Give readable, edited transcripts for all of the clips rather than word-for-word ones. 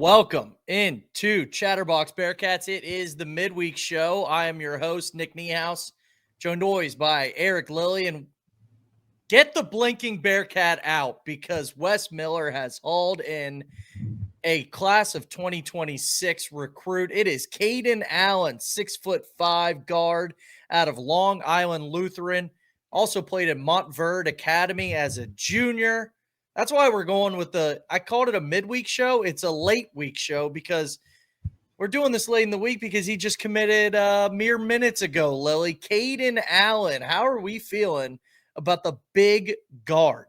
Welcome into Chatterbox Bearcats. It is the midweek show. I am your host, Nick Niehaus, joined always by Eric Lilly. And get the blinking Bearcat out because Wes Miller has hauled in a class of 2026 recruit. It is Kayden Allen, 6'5" guard out of Long Island Lutheran. Also played at Montverde Academy as a junior. That's why we're going with I called it a midweek show. It's a late week show because we're doing this late in the week because he just committed mere minutes ago, Lily. Kayden Allen, how are we feeling about the big guard?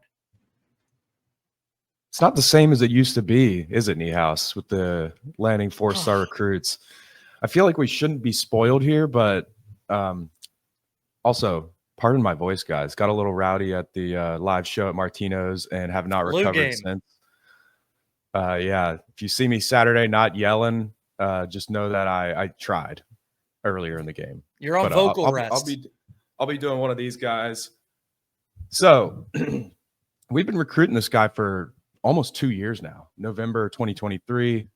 It's not the same as it used to be, is it, Niehaus, with the landing four-star recruits? I feel like we shouldn't be spoiled here, but also, pardon my voice, guys. Got a little rowdy at the live show at Martino's and have not recovered since. Yeah, if you see me Saturday not yelling, just know that I tried earlier in the game. You're on vocal rest. I'll be doing one of these guys. So we've been recruiting this guy for almost 2 years now, November 2023.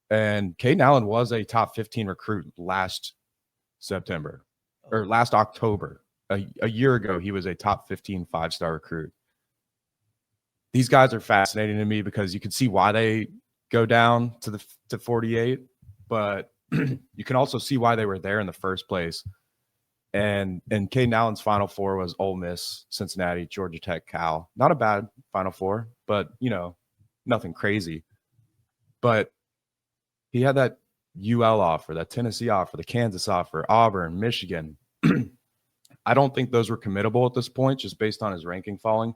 And Kayden Allen was a top 15 recruit last September or last October. A year ago, he was a top 15 5-star recruit. These guys are fascinating to me because you can see why they go down to 48, but you can also see why they were there in the first place. And Kayden Allen's Final Four was Ole Miss, Cincinnati, Georgia Tech, Cal. Not a bad Final Four, but, nothing crazy. But he had that UL offer, that Tennessee offer, the Kansas offer, Auburn, Michigan. I don't think those were committable at this point, just based on his ranking falling.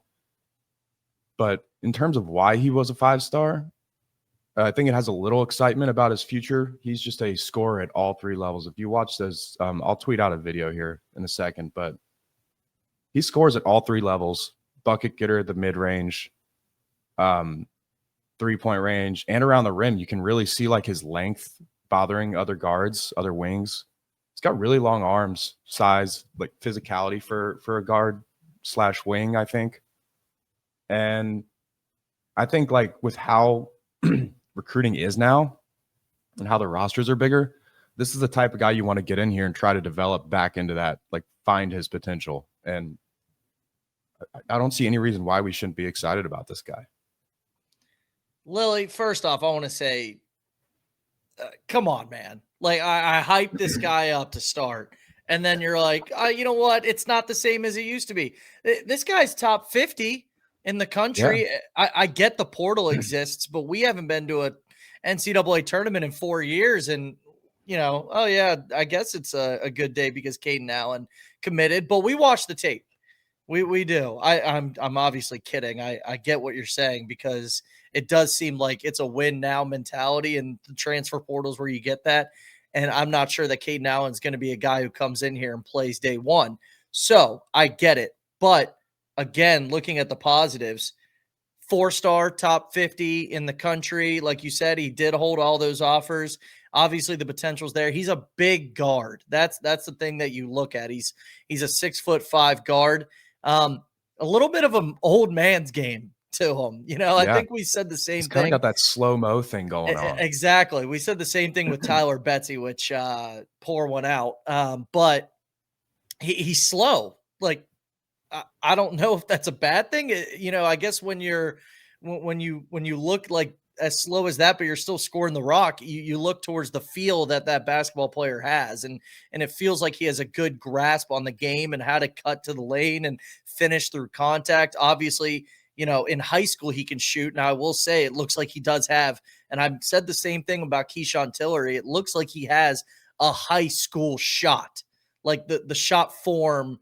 But in terms of why he was a 5-star, I think it has a little excitement about his future. He's just a scorer at all three levels. If you watch those, I'll tweet out a video here in a second, but he scores at all three levels: bucket getter, the mid-range, three-point range, and around the rim. You can really see like his length bothering other guards, other wings. He's got really long arms, size, like physicality for a guard / wing, I think. And I think like with how recruiting is now and how the rosters are bigger, this is the type of guy you want to get in here and try to develop back into that, like find his potential. And I don't see any reason why we shouldn't be excited about this guy. Lily, first off, I want to say, come on, man. Like I hyped this guy up to start. And then you're like, you know what? It's not the same as it used to be. This guy's top 50 in the country. Yeah. I get the portal exists, but we haven't been to a NCAA tournament in 4 years. And, oh yeah, I guess it's a good day because Kayden Allen committed, but we watched the tape. We do. I'm obviously kidding. I get what you're saying because it does seem like it's a win now mentality and the transfer portals where you get that. And I'm not sure that Kayden Allen's going to be a guy who comes in here and plays day one. So I get it. But again, looking at the positives, 4-star, top 50 in the country. Like you said, he did hold all those offers. Obviously, the potential's there. He's a big guard. That's the thing that you look at. He's a 6'5" guard. A little bit of an old man's game to him. I think we said the same thing. He's kind of got that slow-mo thing going on. Exactly. We said the same thing with Tyler Betsy, which pour one out. But he's slow. Like, I don't know if that's a bad thing. I guess when you look like as slow as that, but you're still scoring the rock, you look towards the feel that basketball player has. And it feels like he has a good grasp on the game and how to cut to the lane and finish through contact. Obviously, in high school, he can shoot. Now, I will say it looks like he does have, and I've said the same thing about Keyshawn Tillery. It looks like he has a high school shot, like the shot form.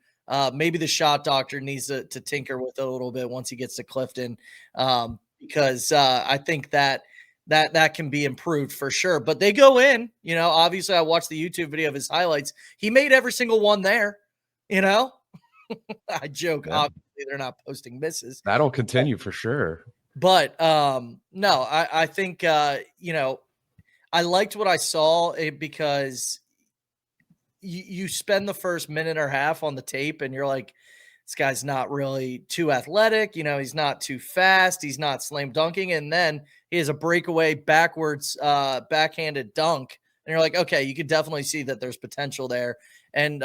Maybe the shot doctor needs to tinker with it a little bit once he gets to Clifton, because I think that can be improved for sure. But they go in, obviously I watched the YouTube video of his highlights. He made every single one there, I joke. Yeah. Obviously they're not posting misses. That'll continue for sure. But no, I think, I liked what I saw because you spend the first minute or half on the tape and you're like, this guy's not really too athletic. He's not too fast. He's not slam dunking. And then he has a breakaway backwards, backhanded dunk. And you're like, okay, you could definitely see that there's potential there. And,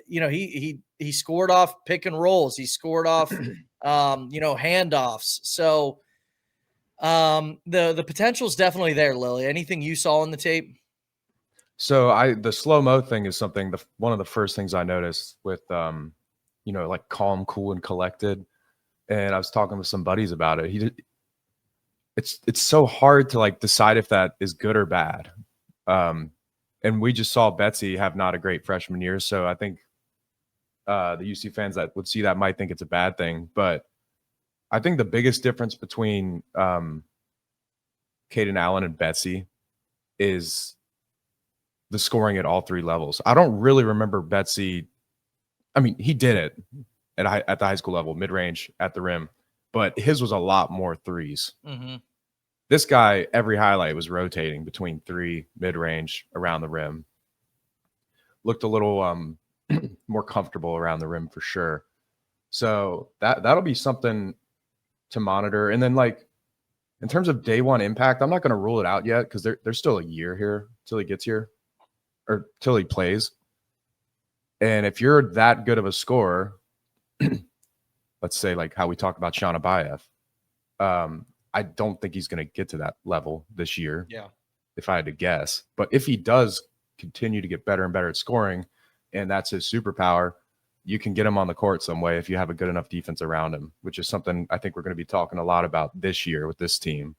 he scored off pick and rolls. He scored off, handoffs. So the potential is definitely there, Lily. Anything you saw on the tape? So the slow-mo thing is something, one of the first things I noticed with, like calm, cool, and collected. And I was talking with some buddies about it. It's so hard to like decide if that is good or bad. And we just saw Betsy have not a great freshman year. So I think the UC fans that would see that might think it's a bad thing. But I think the biggest difference between Kayden Allen and Betsy is the scoring at all three levels. I don't really remember Betsy. I mean, he did it at the high school level, mid-range, at the rim, but his was a lot more threes. Mm-hmm. This guy, every highlight was rotating between three, mid-range, around the rim. Looked a little more comfortable around the rim for sure. So that'll be something to monitor. And then, like, in terms of day one impact, I'm not going to rule it out yet because there's still a year here till he gets here or till he plays. And if you're that good of a scorer, let's say like how we talk about Sean Abayev, I don't think he's going to get to that level this year. Yeah. If I had to guess. But if he does continue to get better and better at scoring, and that's his superpower, you can get him on the court some way if you have a good enough defense around him, which is something I think we're going to be talking a lot about this year with this team.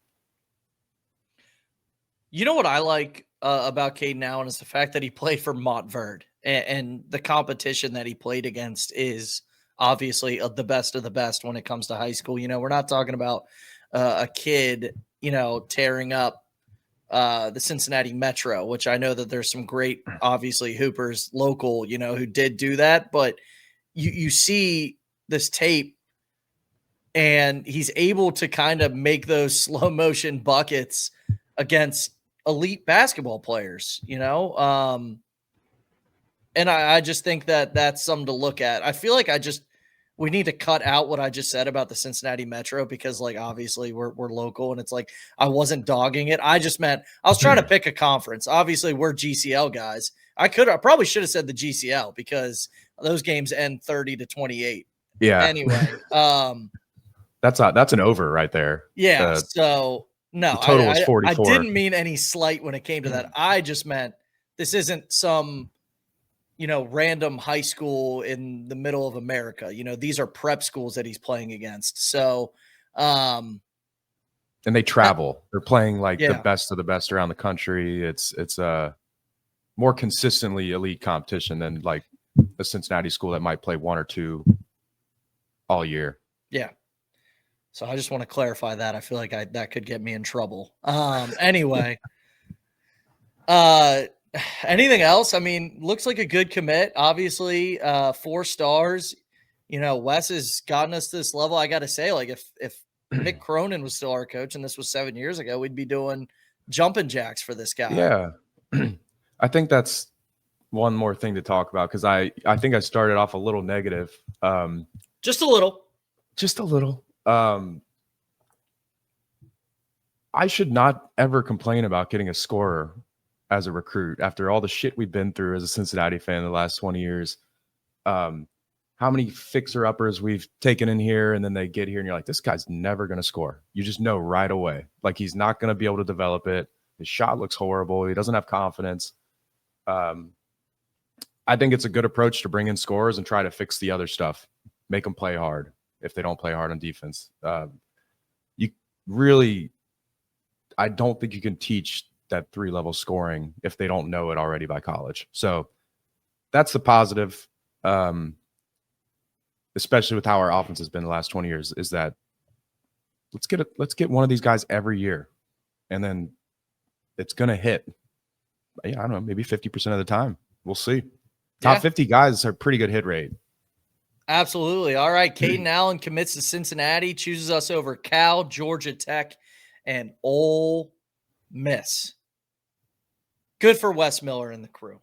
You know what I like about Kayden Allen is the fact that he played for Montverde, and the competition that he played against is obviously the best of the best when it comes to high school. We're not talking about a kid, tearing up the Cincinnati Metro, which I know that there's some great, obviously, hoopers local, who did do that. But you see this tape, and he's able to kind of make those slow motion buckets against elite basketball players, and I just think that that's something to look at. I feel like we need to cut out what I just said about the Cincinnati Metro because, like, obviously we're local, and it's like I wasn't dogging it. I just meant I was trying to pick a conference. Obviously, we're GCL guys. I probably should have said the GCL because those games end 30-28. Yeah. Anyway, that's an over right there. Yeah. So no, the total was 44. I didn't mean any slight when it came to that. I just meant this isn't some random high school in the middle of America. These are prep schools that he's playing against. So, and they travel. They're playing like the best of the best around the country. It's a more consistently elite competition than like a Cincinnati school that might play one or two all year. Yeah. So I just want to clarify that. I feel like that could get me in trouble. Anyway, anything else? I mean, looks like a good commit. Obviously, 4 stars. Wes has gotten us to this level. I got to say, like, if Mick Cronin was still our coach and this was 7 years ago, we'd be doing jumping jacks for this guy. Yeah. I think that's one more thing to talk about because I think I started off a little negative. Just a little. I should not ever complain about getting a scorer as a recruit after all the shit we've been through as a Cincinnati fan in the last 20 years. How many fixer-uppers we've taken in here, and then they get here and you're like, this guy's never going to score. You just know right away. Like, he's not going to be able to develop it. His shot looks horrible. He doesn't have confidence. I think it's a good approach to bring in scorers and try to fix the other stuff. Make them play hard if they don't play hard on defense. I don't think you can teach that 3-level scoring if they don't know it already by college. So that's the positive, especially with how our offense has been the last 20 years, is that let's get one of these guys every year, and then it's going to hit. I don't know, maybe 50% of the time. We'll see. Top 50 guys are a pretty good hit rate. Absolutely. All right. Kayden Allen commits to Cincinnati, chooses us over Cal, Georgia Tech, and Ole Miss. Good for Wes Miller and the crew.